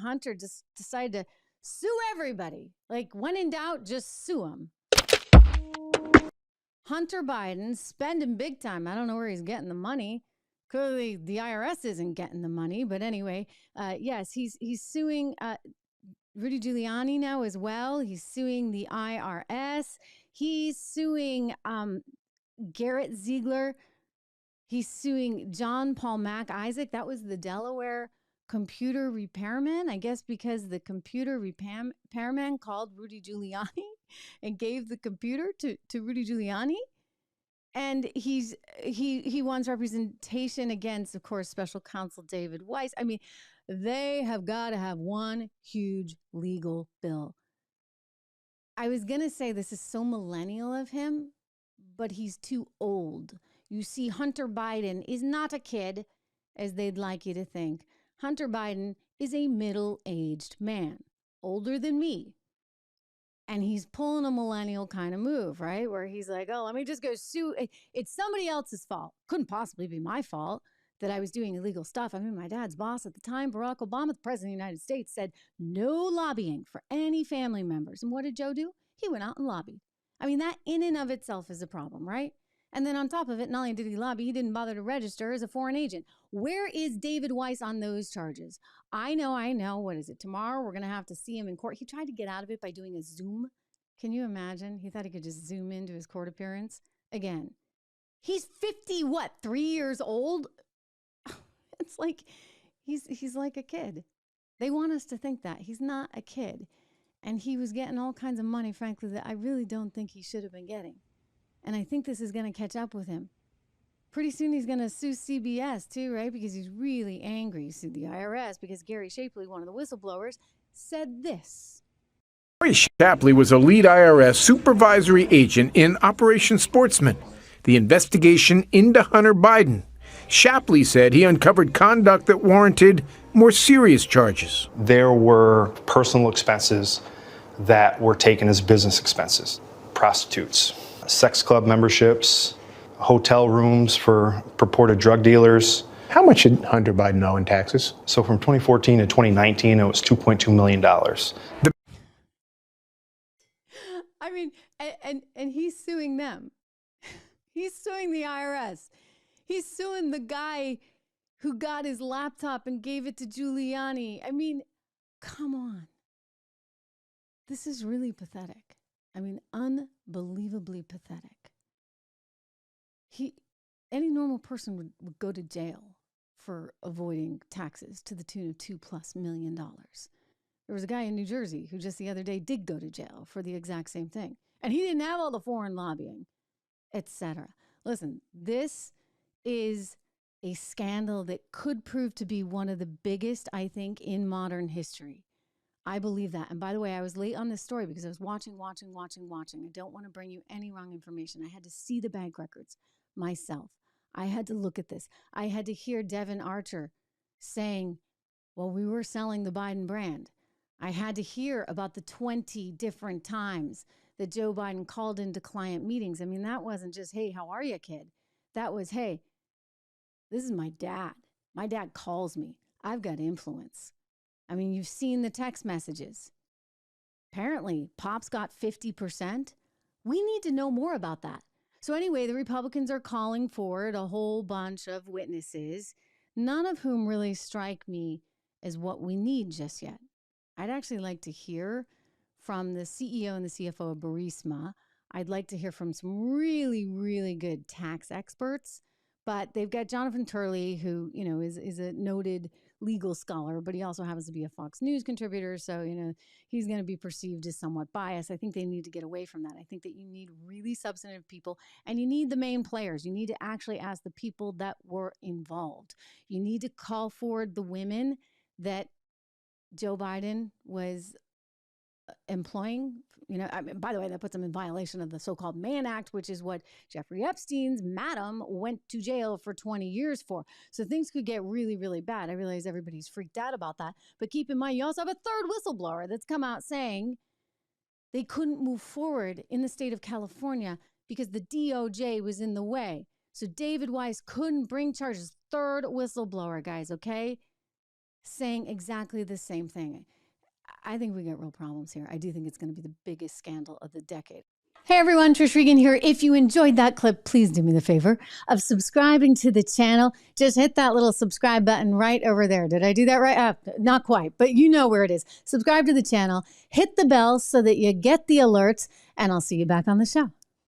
Hunter just decided to sue everybody. Like, when in doubt, just sue him. Hunter Biden spending big time. I don't know where he's getting the money. Clearly, the IRS isn't getting the money. But anyway, yes, he's suing Rudy Giuliani now as well. He's suing the IRS. He's suing Garrett Ziegler. He's suing John Paul Mac Isaac. That was the Delaware computer repairman, I guess, because the computer repairman called Rudy Giuliani and gave the computer to Rudy Giuliani. And he wants representation against, of course, special counsel David Weiss. I mean, they have got to have one huge legal bill. I was going to say this is so millennial of him, but he's too old. You see, Hunter Biden is not a kid, as they'd like you to think. Hunter Biden is a middle-aged man, older than me. And he's pulling a millennial kind of move, right? Where he's like, oh, let me just go sue. It's somebody else's fault. Couldn't possibly be my fault that I was doing illegal stuff. I mean, my dad's boss at the time, Barack Obama, the president of the United States, said no lobbying for any family members. And what did Joe do? He went out and lobbied. I mean, that in and of itself is a problem, right? And then on top of it, not only did he lobby, he didn't bother to register as a foreign agent. Where is David Weiss on those charges? I know. What is it? Tomorrow we're going to have to see him in court. He tried to get out of it by doing a Zoom. Can you imagine? He thought he could just zoom into his court appearance. Again, he's 3 years old? It's like he's like a kid. They want us to think that. He's not a kid. And he was getting all kinds of money, frankly, that I really don't think he should have been getting. And I think this is going to catch up with him. Pretty soon he's going to sue CBS too, right? Because he's really angry. He sued the IRS because Gary Shapley, one of the whistleblowers, said this. Gary Shapley was a lead IRS supervisory agent in Operation Sportsman, the investigation into Hunter Biden. Shapley said he uncovered conduct that warranted more serious charges. There were personal expenses that were taken as business expenses. Prostitutes, sex club memberships, hotel rooms for purported drug dealers. How much did Hunter Biden owe in taxes? So from 2014 to 2019, it was $2.2 million. I mean, and he's suing them. He's suing the IRS. He's suing the guy who got his laptop and gave it to Giuliani. I mean, come on. This is really pathetic. I mean, unbelievably pathetic. Any normal person would go to jail for avoiding taxes to the tune of $2+ million. There was a guy in New Jersey who just the other day did go to jail for the exact same thing. And he didn't have all the foreign lobbying, etc. Listen, this is a scandal that could prove to be one of the biggest, I think, in modern history. I believe that. And by the way, I was late on this story because I was watching. I don't want to bring you any wrong information. I had to see the bank records myself. I had to look at this. I had to hear Devin Archer saying, well, we were selling the Biden brand. I had to hear about the 20 different times that Joe Biden called into client meetings. I mean, that wasn't just, hey, how are you, kid? That was, hey, this is my dad. My dad calls me. I've got influence. I mean, you've seen the text messages. Apparently, Pop's got 50%. We need to know more about that. So anyway, the Republicans are calling forward a whole bunch of witnesses, none of whom really strike me as what we need just yet. I'd actually like to hear from the CEO and the CFO of Burisma. I'd like to hear from some really, really good tax experts. But they've got Jonathan Turley, who, is a noted legal scholar, but he also happens to be a Fox News contributor. So, he's going to be perceived as somewhat biased. I think they need to get away from that. I think that you need really substantive people and you need the main players. You need to actually ask the people that were involved. You need to call forward the women that Joe Biden was employing. By the way, that puts him in violation of the so-called Mann Act, which is what Jeffrey Epstein's madam went to jail for 20 years for. So things could get really, really bad. I realize everybody's freaked out about that. But keep in mind, you also have a third whistleblower that's come out saying they couldn't move forward in the state of California because the DOJ was in the way. So David Weiss couldn't bring charges. Third whistleblower, guys, okay? saying exactly the same thing. I think we got real problems here. I do think it's going to be the biggest scandal of the decade. Hey everyone, Trish Regan here. If you enjoyed that clip, please do me the favor of subscribing to the channel. Just hit that little subscribe button right over there. Did I do that right? Not quite, but you know where it is. Subscribe to the channel, hit the bell so that you get the alerts, and I'll see you back on the show.